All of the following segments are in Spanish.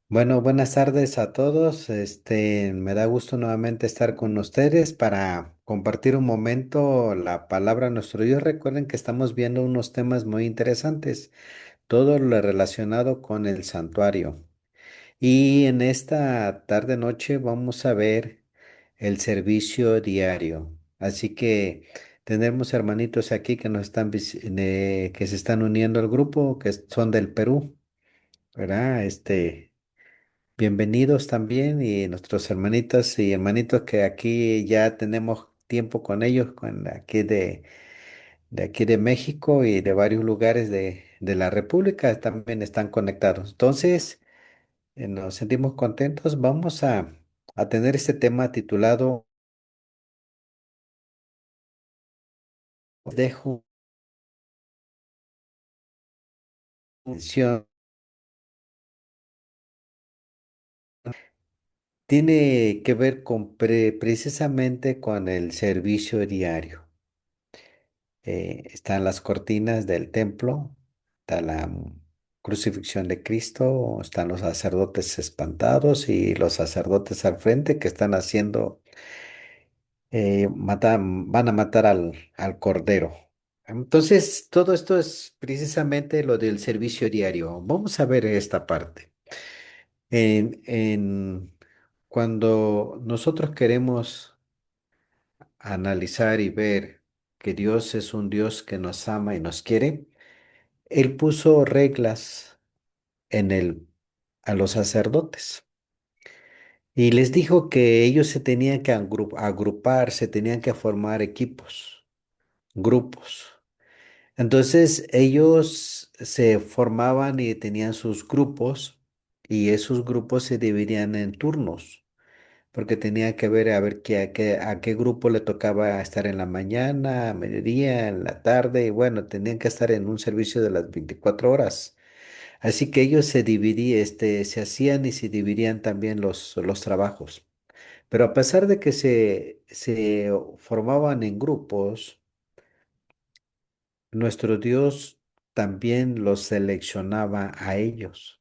Bueno, buenas tardes a todos. Me da gusto nuevamente estar con ustedes para compartir un momento la palabra de nuestro Dios. Recuerden que estamos viendo unos temas muy interesantes, todo lo relacionado con el santuario. Y en esta tarde noche vamos a ver el servicio diario. Así que tenemos hermanitos aquí que nos están que se están uniendo al grupo, que son del Perú, ¿verdad? Bienvenidos también y nuestros hermanitas y hermanitos que aquí ya tenemos tiempo con ellos, con de aquí de México y de varios lugares de la República también están conectados. Entonces, nos sentimos contentos. Vamos a tener este tema titulado Dejo mención. Tiene que ver con precisamente con el servicio diario. Están las cortinas del templo, está la crucifixión de Cristo, están los sacerdotes espantados y los sacerdotes al frente que están haciendo, van a matar al cordero. Entonces, todo esto es precisamente lo del servicio diario. Vamos a ver esta parte. Cuando nosotros queremos analizar y ver que Dios es un Dios que nos ama y nos quiere, Él puso reglas en a los sacerdotes y les dijo que ellos se tenían que agrupar, se tenían que formar equipos, grupos. Entonces ellos se formaban y tenían sus grupos y esos grupos se dividían en turnos, porque tenía que ver a ver a qué grupo le tocaba estar en la mañana, a mediodía, en la tarde, y bueno, tenían que estar en un servicio de las 24 horas. Así que ellos se hacían y se dividían también los trabajos. Pero a pesar de que se formaban en grupos, nuestro Dios también los seleccionaba a ellos.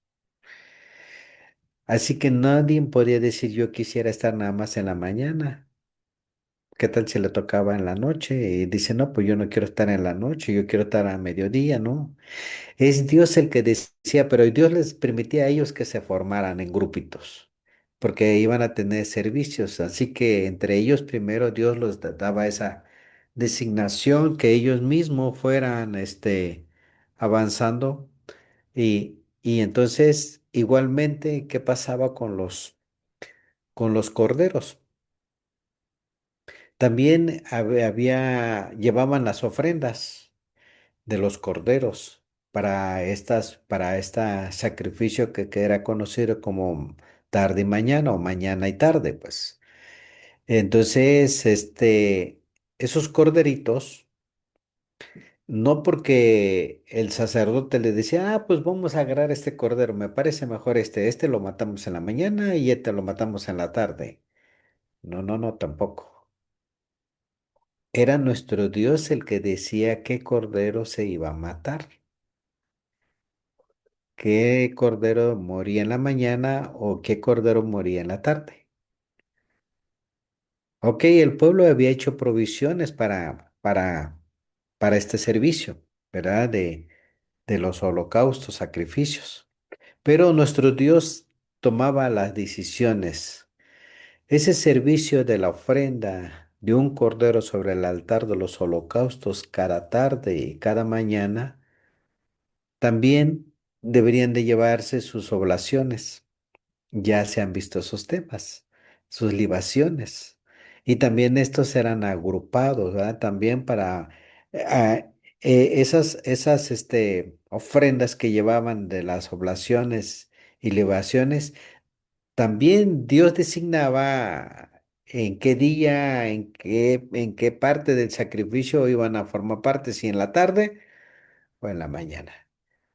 Así que nadie podía decir yo quisiera estar nada más en la mañana. ¿Qué tal si le tocaba en la noche? Y dice, no, pues yo no quiero estar en la noche, yo quiero estar a mediodía, ¿no? Es Dios el que decía, pero Dios les permitía a ellos que se formaran en grupitos, porque iban a tener servicios. Así que entre ellos primero Dios los daba esa designación, que ellos mismos fueran avanzando. Y entonces, igualmente, ¿qué pasaba con con los corderos? También llevaban las ofrendas de los corderos para este sacrificio que era conocido como tarde y mañana o mañana y tarde, pues. Entonces, esos corderitos, no porque el sacerdote le decía, ah, pues vamos a agarrar este cordero, me parece mejor este lo matamos en la mañana y este lo matamos en la tarde. No, no, no, tampoco. Era nuestro Dios el que decía qué cordero se iba a matar. ¿Qué cordero moría en la mañana o qué cordero moría en la tarde? Ok, el pueblo había hecho provisiones para este servicio, ¿verdad? De los holocaustos, sacrificios. Pero nuestro Dios tomaba las decisiones. Ese servicio de la ofrenda de un cordero sobre el altar de los holocaustos cada tarde y cada mañana, también deberían de llevarse sus oblaciones. Ya se han visto esos temas, sus libaciones. Y también estos eran agrupados, ¿verdad? También para esas ofrendas que llevaban de las oblaciones y libaciones, también Dios designaba en qué día, en qué parte del sacrificio iban a formar parte, si en la tarde o en la mañana.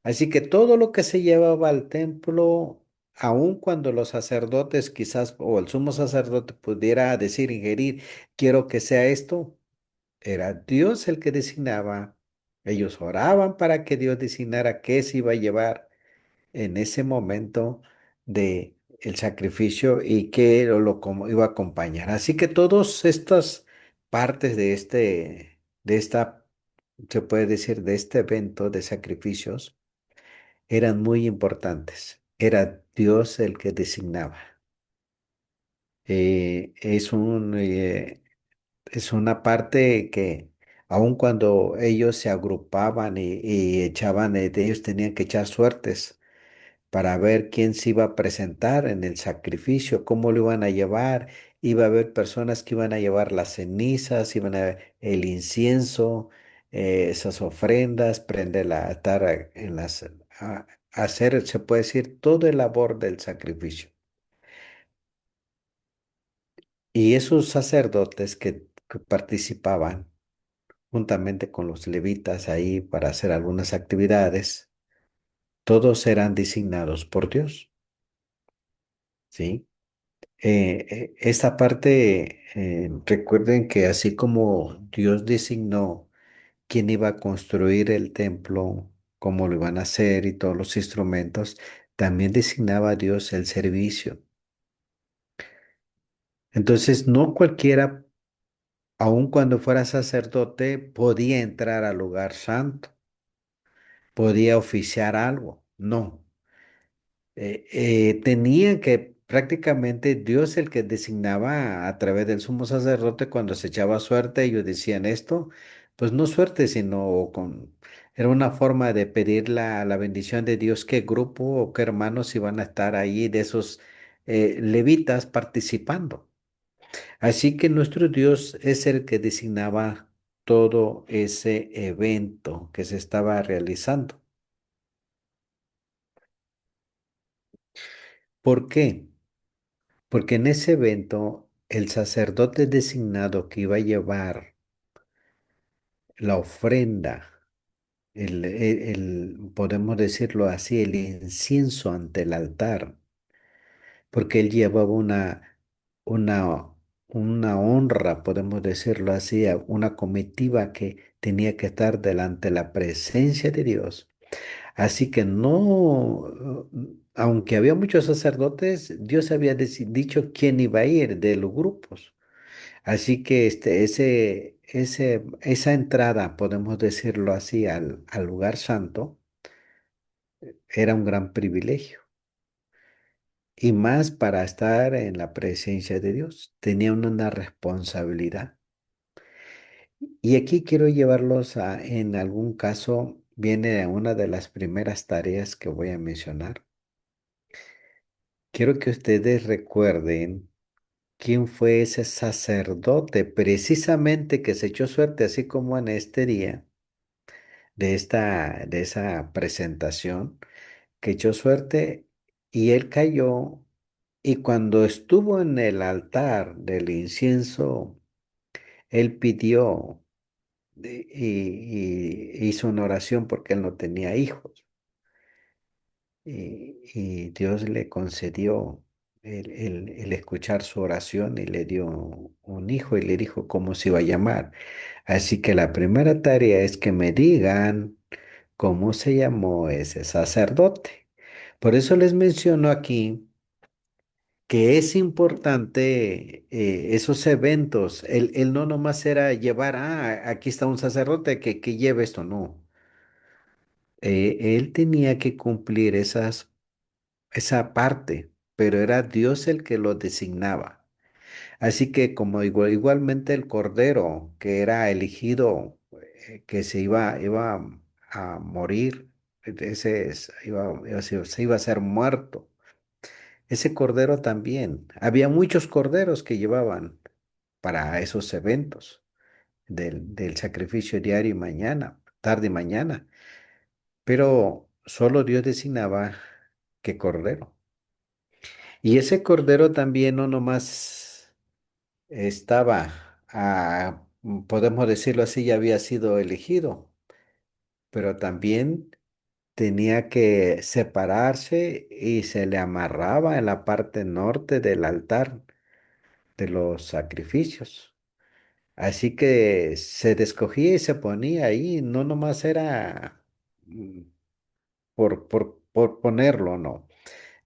Así que todo lo que se llevaba al templo, aun cuando los sacerdotes quizás o el sumo sacerdote pudiera ingerir, quiero que sea esto, era Dios el que designaba Ellos oraban para que Dios designara qué se iba a llevar en ese momento de el sacrificio y qué como iba a acompañar. Así que todas estas partes de esta, se puede decir, de este evento de sacrificios, eran muy importantes. Era Dios el que designaba. Eh, es un, eh, es una parte que aun cuando ellos se agrupaban y echaban, ellos tenían que echar suertes para ver quién se iba a presentar en el sacrificio, cómo lo iban a llevar. Iba a haber personas que iban a llevar las cenizas, iban a el incienso, esas ofrendas, prender la altar en hacer, se puede decir, todo el labor del sacrificio. Y esos sacerdotes que participaban juntamente con los levitas ahí para hacer algunas actividades, todos eran designados por Dios, ¿sí? Esta parte, recuerden que así como Dios designó quién iba a construir el templo, cómo lo iban a hacer y todos los instrumentos, también designaba a Dios el servicio. Entonces, no cualquiera, aun cuando fuera sacerdote, podía entrar al lugar santo, podía oficiar algo. No. Tenía que prácticamente Dios el que designaba a través del sumo sacerdote cuando se echaba suerte, ellos decían esto, pues no suerte, sino era una forma de pedir la bendición de Dios, qué grupo o qué hermanos iban a estar ahí de esos levitas participando. Así que nuestro Dios es el que designaba todo ese evento que se estaba realizando. ¿Por qué? Porque en ese evento el sacerdote designado que iba a llevar la ofrenda, podemos decirlo así, el incienso ante el altar, porque él llevaba una, una honra, podemos decirlo así, una comitiva que tenía que estar delante de la presencia de Dios. Así que no, aunque había muchos sacerdotes, Dios había dicho quién iba a ir de los grupos. Así que esa entrada, podemos decirlo así, al lugar santo, era un gran privilegio. Y más para estar en la presencia de Dios. Tenía una responsabilidad. Y aquí quiero llevarlos en algún caso, viene una de las primeras tareas que voy a mencionar. Quiero que ustedes recuerden quién fue ese sacerdote precisamente que se echó suerte, así como en este día de esa presentación, que echó suerte y él cayó y cuando estuvo en el altar del incienso, él pidió y hizo una oración porque él no tenía hijos y Dios le concedió el escuchar su oración y le dio un hijo y le dijo cómo se iba a llamar. Así que la primera tarea es que me digan cómo se llamó ese sacerdote. Por eso les menciono aquí que es importante esos eventos. Él no nomás era llevar, aquí está un sacerdote que lleve esto, no. Él tenía que cumplir esa parte, pero era Dios el que lo designaba. Así que como igualmente el cordero que era elegido, que iba a morir, se iba a ser muerto. Ese cordero también. Había muchos corderos que llevaban para esos eventos del sacrificio diario y mañana, tarde y mañana. Pero solo Dios designaba qué cordero. Y ese cordero también no nomás estaba, podemos decirlo así, ya había sido elegido, pero también tenía que separarse y se le amarraba en la parte norte del altar de los sacrificios. Así que se descogía y se ponía ahí, no nomás era mm, por ponerlo, no.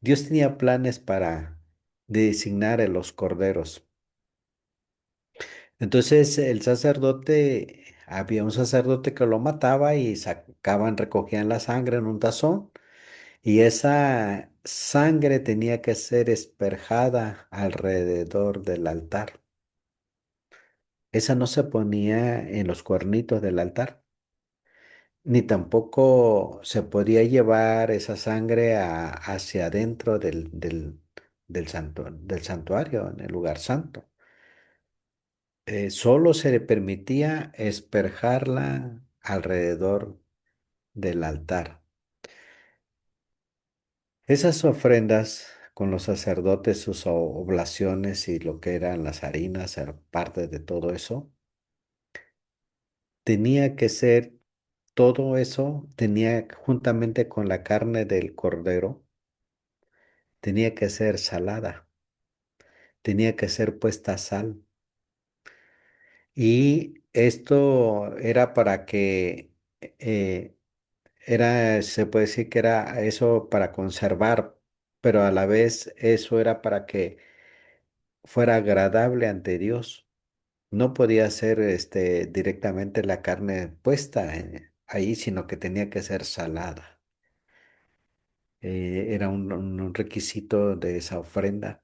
Dios tenía planes para designar a los corderos. Entonces el sacerdote, había un sacerdote que lo mataba y sacaban, recogían la sangre en un tazón y esa sangre tenía que ser esperjada alrededor del altar. Esa no se ponía en los cuernitos del altar, ni tampoco se podía llevar esa sangre hacia adentro del santuario, en el lugar santo. Solo se le permitía esperjarla alrededor del altar. Esas ofrendas con los sacerdotes, sus oblaciones y lo que eran las harinas, parte de todo eso, tenía que ser, todo eso tenía juntamente con la carne del cordero, tenía que ser salada, tenía que ser puesta sal. Y esto era para que se puede decir que era eso para conservar, pero a la vez eso era para que fuera agradable ante Dios. No podía ser directamente la carne puesta ahí, sino que tenía que ser salada. Era un requisito de esa ofrenda,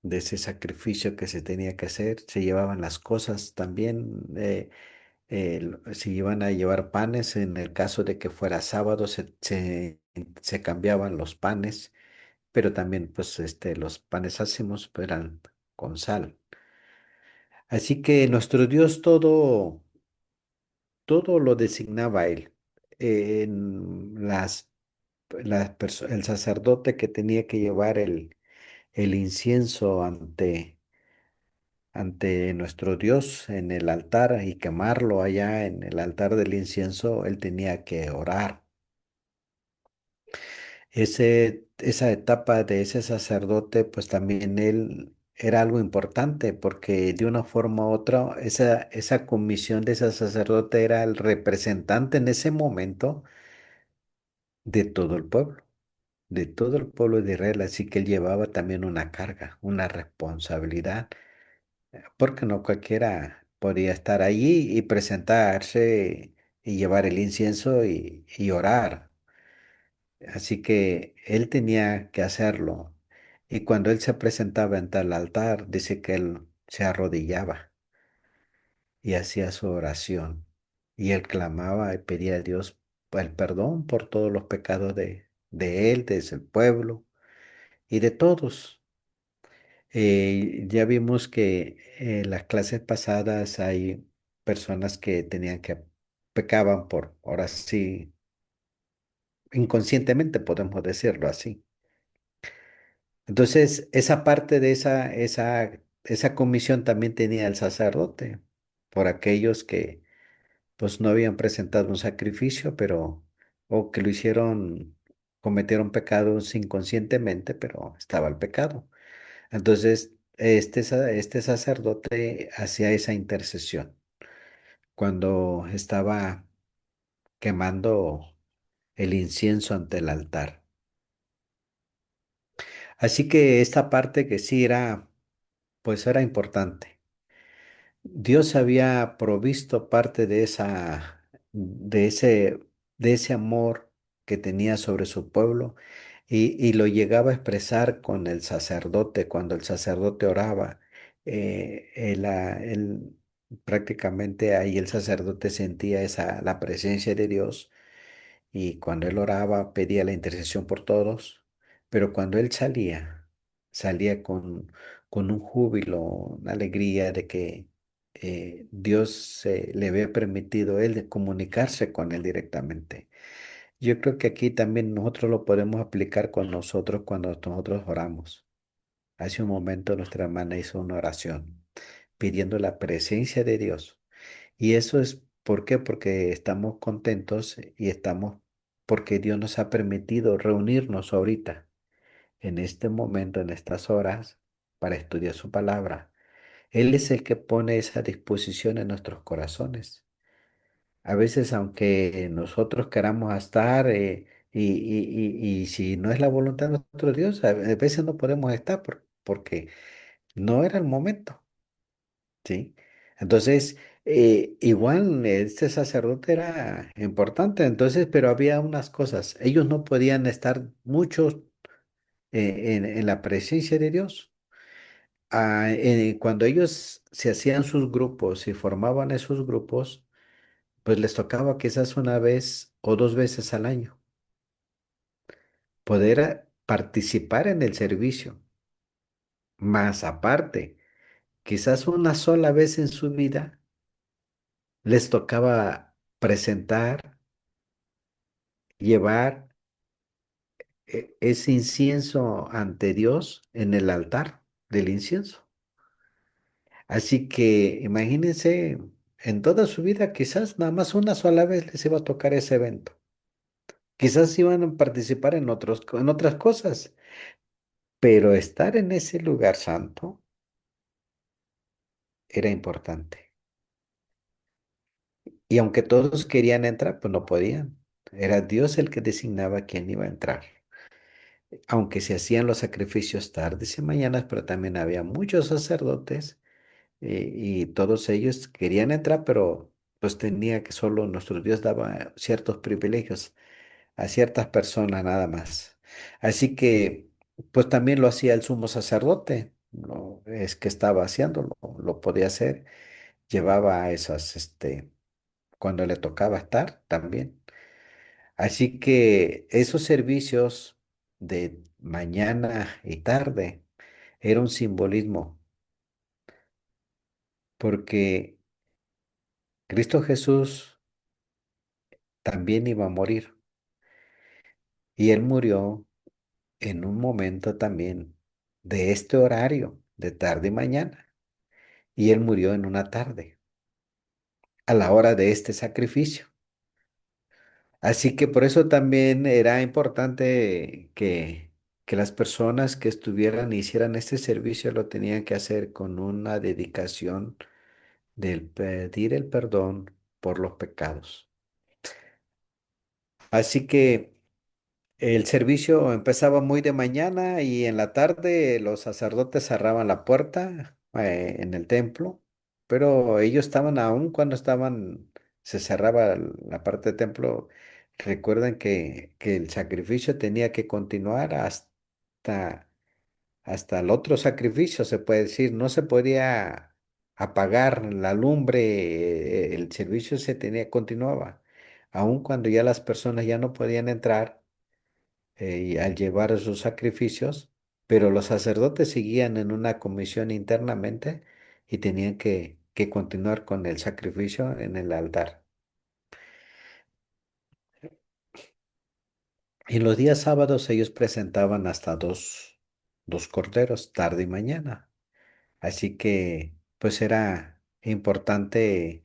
de ese sacrificio que se tenía que hacer. Se llevaban las cosas también. Se iban a llevar panes, en el caso de que fuera sábado, se cambiaban los panes, pero también pues los panes ácimos pues, eran con sal. Así que nuestro Dios todo lo designaba Él. En el sacerdote que tenía que llevar el incienso ante nuestro Dios en el altar y quemarlo allá en el altar del incienso, él tenía que orar. Esa etapa de ese sacerdote, pues también él era algo importante porque de una forma u otra, esa comisión de ese sacerdote era el representante en ese momento de todo el pueblo, de todo el pueblo de Israel. Así que él llevaba también una carga, una responsabilidad porque no cualquiera podía estar allí y presentarse y llevar el incienso y orar. Así que él tenía que hacerlo. Y cuando él se presentaba ante el altar, dice que él se arrodillaba y hacía su oración. Y él clamaba y pedía a Dios el perdón por todos los pecados de él, de ese pueblo y de todos. Ya vimos que en las clases pasadas hay personas que tenían que pecaban por, ahora sí, inconscientemente podemos decirlo así. Entonces, esa parte de esa comisión también tenía el sacerdote, por aquellos que pues no habían presentado un sacrificio, pero, o que lo hicieron, cometieron pecados inconscientemente, pero estaba el pecado. Entonces, este sacerdote hacía esa intercesión cuando estaba quemando el incienso ante el altar. Así que esta parte que sí era, pues era importante. Dios había provisto parte de ese, de ese amor que tenía sobre su pueblo y lo llegaba a expresar con el sacerdote, cuando el sacerdote oraba. Prácticamente ahí el sacerdote sentía la presencia de Dios y cuando él oraba pedía la intercesión por todos, pero cuando él salía con un júbilo, una alegría de que Dios le había permitido a él de comunicarse con él directamente. Yo creo que aquí también nosotros lo podemos aplicar con nosotros cuando nosotros oramos. Hace un momento nuestra hermana hizo una oración pidiendo la presencia de Dios. Y eso es, ¿por qué? Porque estamos contentos y estamos, porque Dios nos ha permitido reunirnos ahorita, en este momento, en estas horas, para estudiar su palabra. Él es el que pone esa disposición en nuestros corazones. A veces, aunque nosotros queramos estar, y si no es la voluntad de nuestro Dios, a veces no podemos estar porque no era el momento, ¿sí? Entonces, igual este sacerdote era importante, entonces, pero había unas cosas. Ellos no podían estar muchos en la presencia de Dios. Cuando ellos se hacían sus grupos y formaban esos grupos, pues les tocaba quizás una vez o dos veces al año poder participar en el servicio. Más aparte, quizás una sola vez en su vida les tocaba presentar, llevar ese incienso ante Dios en el altar del incienso. Así que imagínense, en toda su vida quizás nada más una sola vez les iba a tocar ese evento. Quizás iban a participar en otras cosas, pero estar en ese lugar santo era importante. Y aunque todos querían entrar, pues no podían. Era Dios el que designaba quién iba a entrar. Aunque se hacían los sacrificios tardes y mañanas, pero también había muchos sacerdotes, y todos ellos querían entrar, pero pues tenía que solo nuestro Dios daba ciertos privilegios a ciertas personas nada más. Así que pues también lo hacía el sumo sacerdote, no es que estaba haciéndolo, lo podía hacer, llevaba esas, cuando le tocaba estar también. Así que esos servicios de mañana y tarde era un simbolismo, porque Cristo Jesús también iba a morir y él murió en un momento también de este horario, de tarde y mañana, y él murió en una tarde, a la hora de este sacrificio. Así que por eso también era importante que las personas que estuvieran y hicieran este servicio lo tenían que hacer con una dedicación del pedir el perdón por los pecados. Así que el servicio empezaba muy de mañana y en la tarde los sacerdotes cerraban la puerta en el templo, pero ellos estaban aún cuando se cerraba la parte del templo. Recuerden que el sacrificio tenía que continuar hasta el otro sacrificio, se puede decir, no se podía apagar la lumbre, el servicio continuaba, aun cuando ya las personas ya no podían entrar, y al llevar sus sacrificios, pero los sacerdotes seguían en una comisión internamente y tenían que continuar con el sacrificio en el altar. Y los días sábados ellos presentaban hasta dos corderos, tarde y mañana. Así que pues era importante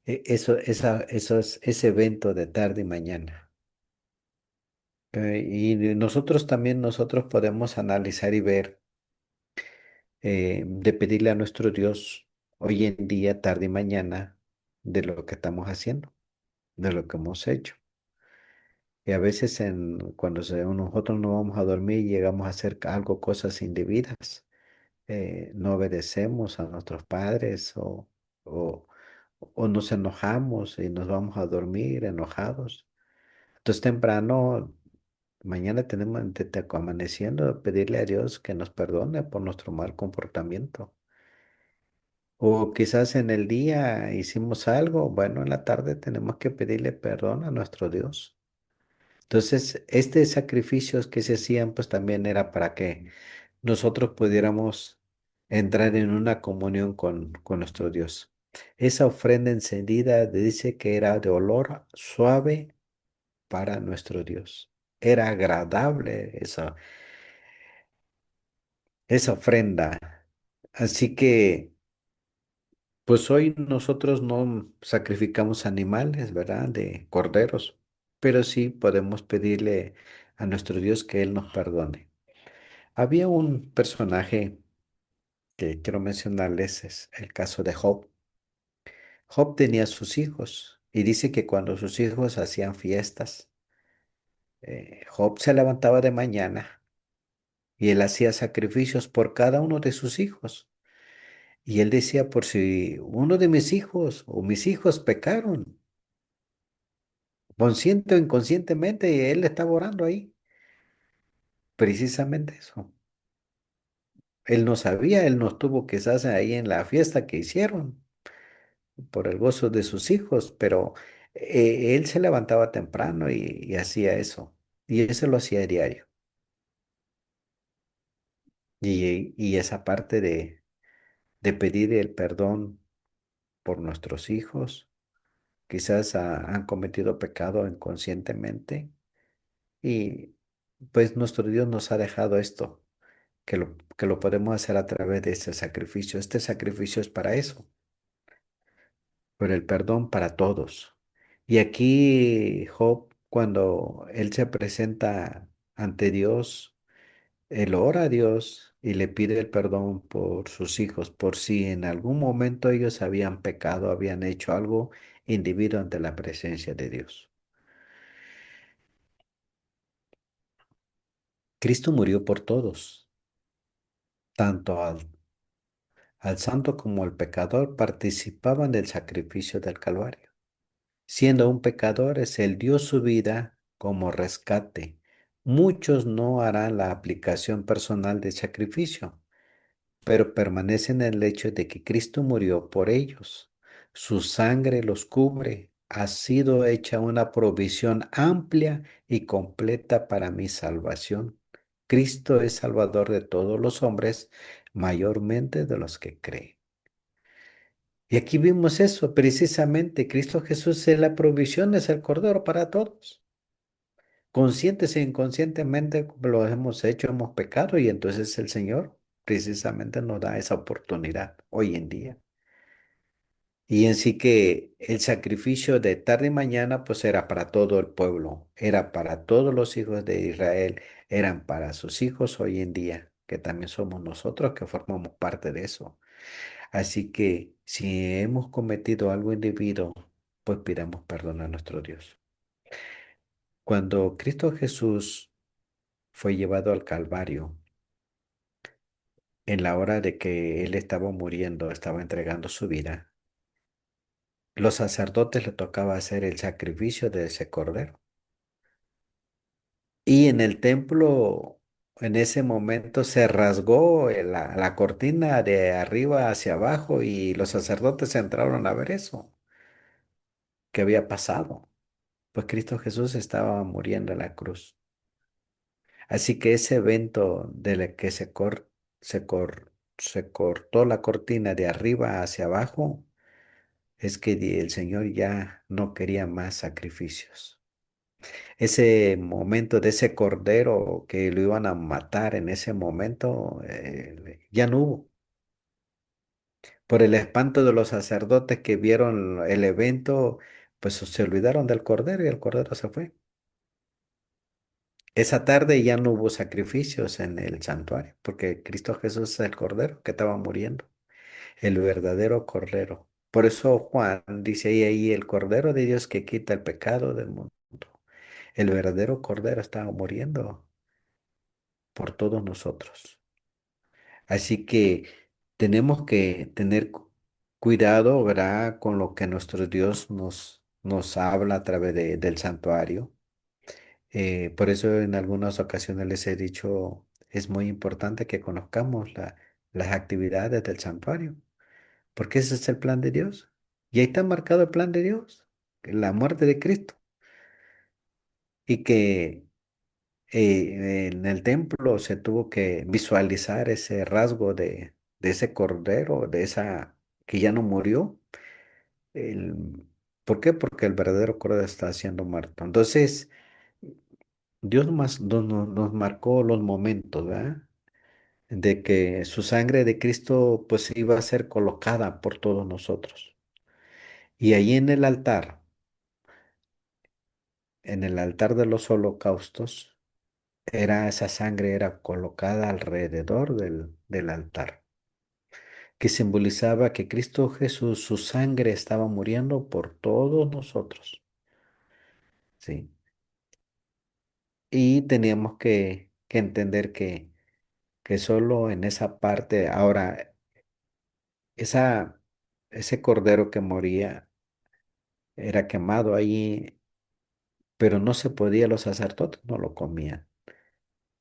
ese evento de tarde y mañana. Y nosotros podemos analizar y ver, de pedirle a nuestro Dios hoy en día, tarde y mañana, de lo que estamos haciendo, de lo que hemos hecho. Y a veces cuando nosotros no vamos a dormir y llegamos a hacer algo, cosas indebidas, no obedecemos a nuestros padres o, o nos enojamos y nos vamos a dormir enojados. Entonces temprano, mañana tenemos amaneciendo, pedirle a Dios que nos perdone por nuestro mal comportamiento. O quizás en el día hicimos algo, bueno, en la tarde tenemos que pedirle perdón a nuestro Dios. Entonces, este sacrificios que se hacían, pues también era para que nosotros pudiéramos entrar en una comunión con nuestro Dios. Esa ofrenda encendida dice que era de olor suave para nuestro Dios. Era agradable esa ofrenda. Así que pues hoy nosotros no sacrificamos animales, ¿verdad? De corderos, pero sí podemos pedirle a nuestro Dios que Él nos perdone. Había un personaje que quiero mencionarles es el caso de Job. Job tenía sus hijos y dice que cuando sus hijos hacían fiestas, Job se levantaba de mañana y él hacía sacrificios por cada uno de sus hijos. Y él decía, por si uno de mis hijos o mis hijos pecaron, consciente o inconscientemente, él estaba orando ahí. Precisamente eso. Él no sabía, él no estuvo quizás ahí en la fiesta que hicieron por el gozo de sus hijos, pero él se levantaba temprano y hacía eso. Y eso lo hacía diario. Y esa parte de pedir el perdón por nuestros hijos, quizás han cometido pecado inconscientemente y pues nuestro Dios nos ha dejado esto, que lo podemos hacer a través de este sacrificio. Este sacrificio es para eso, por el perdón para todos. Y aquí Job, cuando él se presenta ante Dios, él ora a Dios y le pide el perdón por sus hijos, por si en algún momento ellos habían pecado, habían hecho algo indebido ante la presencia de Dios. Cristo murió por todos, tanto al santo como al pecador participaban del sacrificio del Calvario. Siendo un pecador, Él dio su vida como rescate. Muchos no harán la aplicación personal de sacrificio, pero permanecen en el hecho de que Cristo murió por ellos. Su sangre los cubre. Ha sido hecha una provisión amplia y completa para mi salvación. Cristo es Salvador de todos los hombres, mayormente de los que creen. Y aquí vimos eso, precisamente, Cristo Jesús es la provisión, es el Cordero para todos. Conscientes e inconscientemente lo hemos hecho, hemos pecado y entonces el Señor precisamente nos da esa oportunidad hoy en día. Y en sí que el sacrificio de tarde y mañana pues era para todo el pueblo, era para todos los hijos de Israel, eran para sus hijos hoy en día, que también somos nosotros que formamos parte de eso. Así que si hemos cometido algo indebido, pues pidamos perdón a nuestro Dios. Cuando Cristo Jesús fue llevado al Calvario, en la hora de que Él estaba muriendo, estaba entregando su vida, los sacerdotes le tocaba hacer el sacrificio de ese cordero. Y en el templo, en ese momento, se rasgó la cortina de arriba hacia abajo y los sacerdotes entraron a ver eso, que había pasado. Pues Cristo Jesús estaba muriendo en la cruz. Así que ese evento de la que se cortó la cortina de arriba hacia abajo, es que el Señor ya no quería más sacrificios. Ese momento de ese cordero que lo iban a matar en ese momento, ya no hubo. Por el espanto de los sacerdotes que vieron el evento, pues se olvidaron del cordero y el cordero se fue. Esa tarde ya no hubo sacrificios en el santuario, porque Cristo Jesús es el Cordero que estaba muriendo, el verdadero Cordero. Por eso Juan dice ahí el Cordero de Dios que quita el pecado del mundo. El verdadero Cordero estaba muriendo por todos nosotros. Así que tenemos que tener cuidado, ¿verdad? Con lo que nuestro Dios nos habla a través del santuario. Por eso en algunas ocasiones les he dicho, es muy importante que conozcamos las actividades del santuario, porque ese es el plan de Dios. Y ahí está marcado el plan de Dios, la muerte de Cristo, y que en el templo se tuvo que visualizar ese rasgo de ese cordero, de esa que ya no murió. El, ¿Por qué? Porque el verdadero cordero está siendo muerto. Entonces, Dios nos marcó los momentos, ¿verdad? De que su sangre de Cristo pues iba a ser colocada por todos nosotros. Y ahí en el altar de los holocaustos, esa sangre era colocada alrededor del altar. que simbolizaba que Cristo Jesús, su sangre estaba muriendo por todos nosotros, ¿sí? Y teníamos que entender que solo en esa parte, ahora, esa, ese cordero que moría era quemado ahí, pero no se podía, los sacerdotes no lo comían.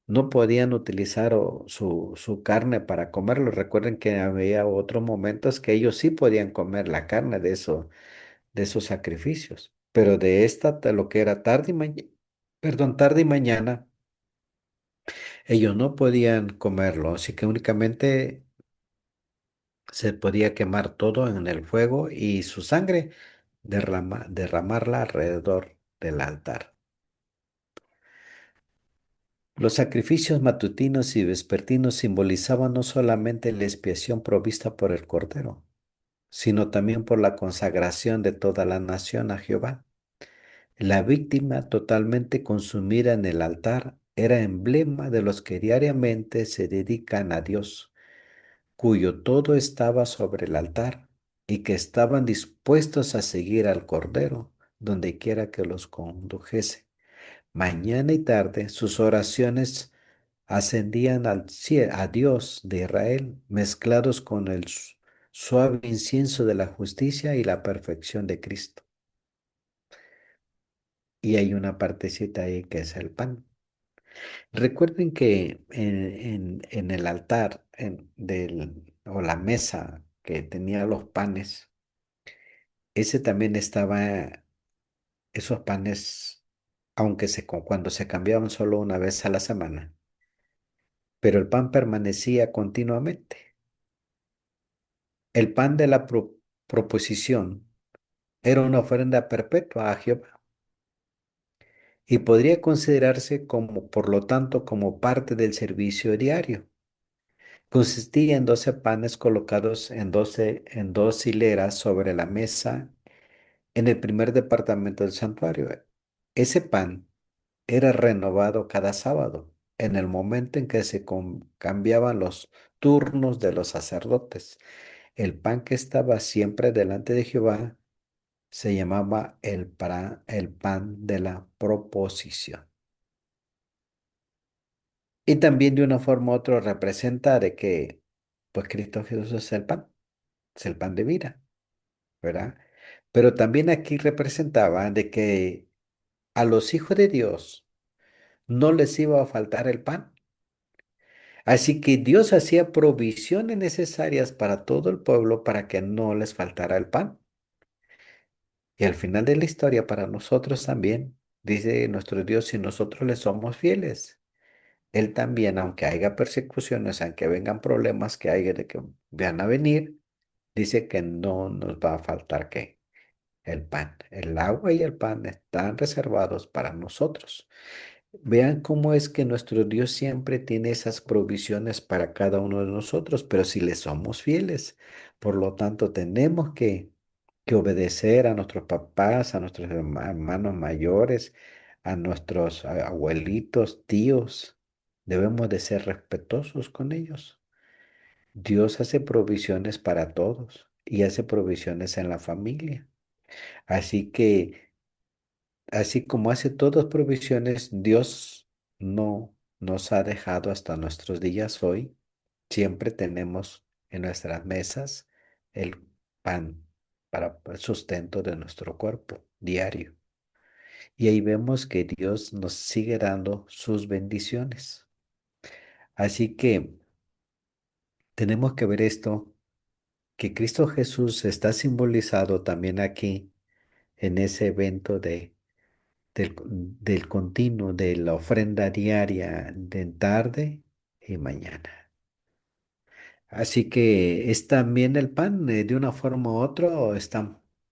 No podían utilizar su carne para comerlo. Recuerden que había otros momentos que ellos sí podían comer la carne de eso, de esos sacrificios, pero de esta, de lo que era tarde y mañana, perdón, tarde y mañana, ellos no podían comerlo, así que únicamente se podía quemar todo en el fuego y su sangre derramarla alrededor del altar. Los sacrificios matutinos y vespertinos simbolizaban no solamente la expiación provista por el Cordero, sino también por la consagración de toda la nación a Jehová. La víctima totalmente consumida en el altar era emblema de los que diariamente se dedican a Dios, cuyo todo estaba sobre el altar y que estaban dispuestos a seguir al Cordero donde quiera que los condujese. Mañana y tarde sus oraciones ascendían a Dios de Israel, mezclados con el suave incienso de la justicia y la perfección de Cristo. Y hay una partecita ahí que es el pan. Recuerden que en el altar o la mesa que tenía los panes, ese también estaba, esos panes, aunque cuando se cambiaban solo una vez a la semana, pero el pan permanecía continuamente. El pan de la proposición era una ofrenda perpetua a Jehová y podría considerarse como, por lo tanto, como parte del servicio diario. Consistía en 12 panes colocados en dos hileras sobre la mesa en el primer departamento del santuario. Ese pan era renovado cada sábado, en el momento en que se cambiaban los turnos de los sacerdotes. El pan que estaba siempre delante de Jehová se llamaba el pan de la proposición. Y también de una forma u otra representa de que, pues Cristo Jesús es el pan de vida, ¿verdad? Pero también aquí representaba de que a los hijos de Dios no les iba a faltar el pan. Así que Dios hacía provisiones necesarias para todo el pueblo para que no les faltara el pan. Y al final de la historia, para nosotros también, dice nuestro Dios, si nosotros le somos fieles, Él también, aunque haya persecuciones, aunque vengan problemas que haya de que van a venir, dice que no nos va a faltar qué, el pan. El agua y el pan están reservados para nosotros. Vean cómo es que nuestro Dios siempre tiene esas provisiones para cada uno de nosotros, pero si le somos fieles, por lo tanto tenemos que obedecer a nuestros papás, a nuestros hermanos mayores, a nuestros abuelitos, tíos. Debemos de ser respetuosos con ellos. Dios hace provisiones para todos y hace provisiones en la familia. Así que así como hace todas provisiones, Dios no nos ha dejado hasta nuestros días hoy. Siempre tenemos en nuestras mesas el pan para el sustento de nuestro cuerpo diario. Y ahí vemos que Dios nos sigue dando sus bendiciones. Así que tenemos que ver esto, que Cristo Jesús está simbolizado también aquí en ese evento del continuo, de la ofrenda diaria de tarde y mañana. Así que es también el pan, de una forma u otra,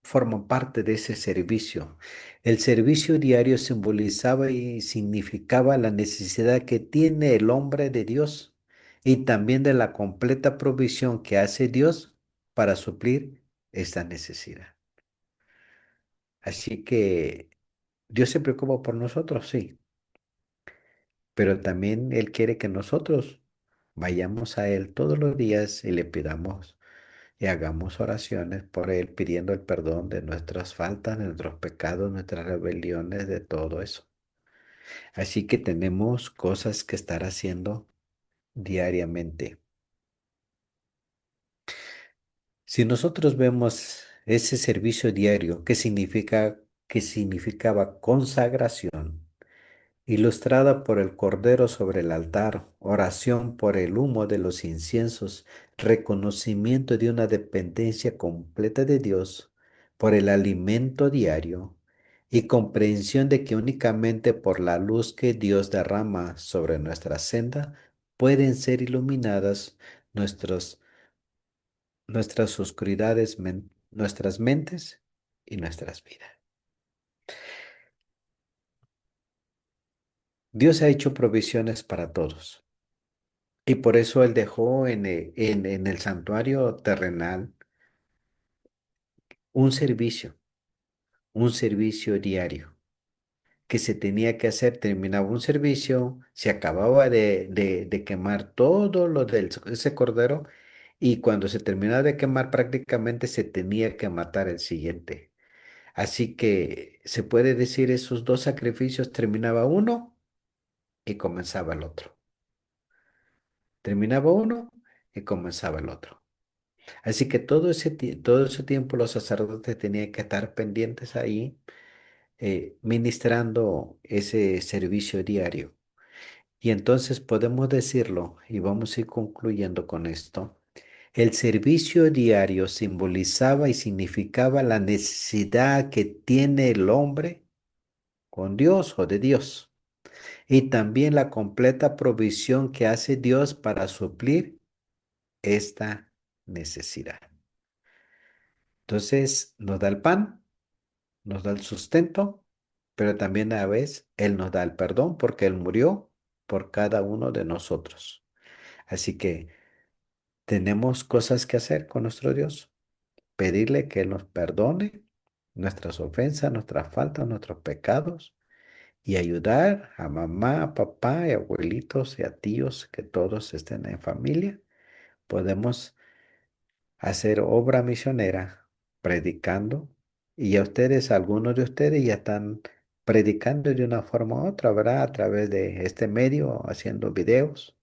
forma parte de ese servicio. El servicio diario simbolizaba y significaba la necesidad que tiene el hombre de Dios y también de la completa provisión que hace Dios para suplir esta necesidad. Así que Dios se preocupa por nosotros, sí, pero también Él quiere que nosotros vayamos a Él todos los días y le pidamos. y hagamos oraciones por Él pidiendo el perdón de nuestras faltas, de nuestros pecados, nuestras rebeliones, de todo eso. Así que tenemos cosas que estar haciendo diariamente. Si nosotros vemos ese servicio diario, que significaba consagración, ilustrada por el Cordero sobre el altar, oración por el humo de los inciensos, reconocimiento de una dependencia completa de Dios, por el alimento diario y comprensión de que únicamente por la luz que Dios derrama sobre nuestra senda pueden ser iluminadas nuestros, nuestras oscuridades, nuestras mentes y nuestras vidas. Dios ha hecho provisiones para todos. Y por eso Él dejó en el santuario terrenal un un servicio diario que se tenía que hacer. Terminaba un servicio, se acababa de quemar todo lo de ese cordero y cuando se terminaba de quemar prácticamente se tenía que matar el siguiente. Así que se puede decir esos dos sacrificios, terminaba uno y comenzaba el otro. Terminaba uno y comenzaba el otro. Así que todo ese tiempo los sacerdotes tenían que estar pendientes ahí, ministrando ese servicio diario. Y entonces podemos decirlo, y vamos a ir concluyendo con esto, el servicio diario simbolizaba y significaba la necesidad que tiene el hombre con Dios o de Dios, y también la completa provisión que hace Dios para suplir esta necesidad. Entonces nos da el pan, nos da el sustento, pero también a la vez Él nos da el perdón porque Él murió por cada uno de nosotros. Así que tenemos cosas que hacer con nuestro Dios, pedirle que Él nos perdone nuestras ofensas, nuestras faltas, nuestros pecados y ayudar a mamá, a papá y abuelitos y a tíos que todos estén en familia. Podemos hacer obra misionera predicando y ya ustedes, algunos de ustedes ya están predicando de una forma u otra, ¿verdad? A través de este medio, haciendo videos.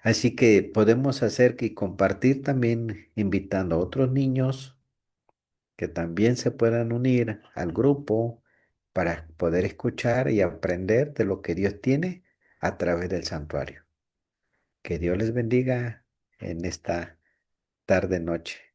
Así que podemos hacer y compartir también invitando a otros niños que también se puedan unir al grupo para poder escuchar y aprender de lo que Dios tiene a través del santuario. Que Dios les bendiga en esta tarde noche.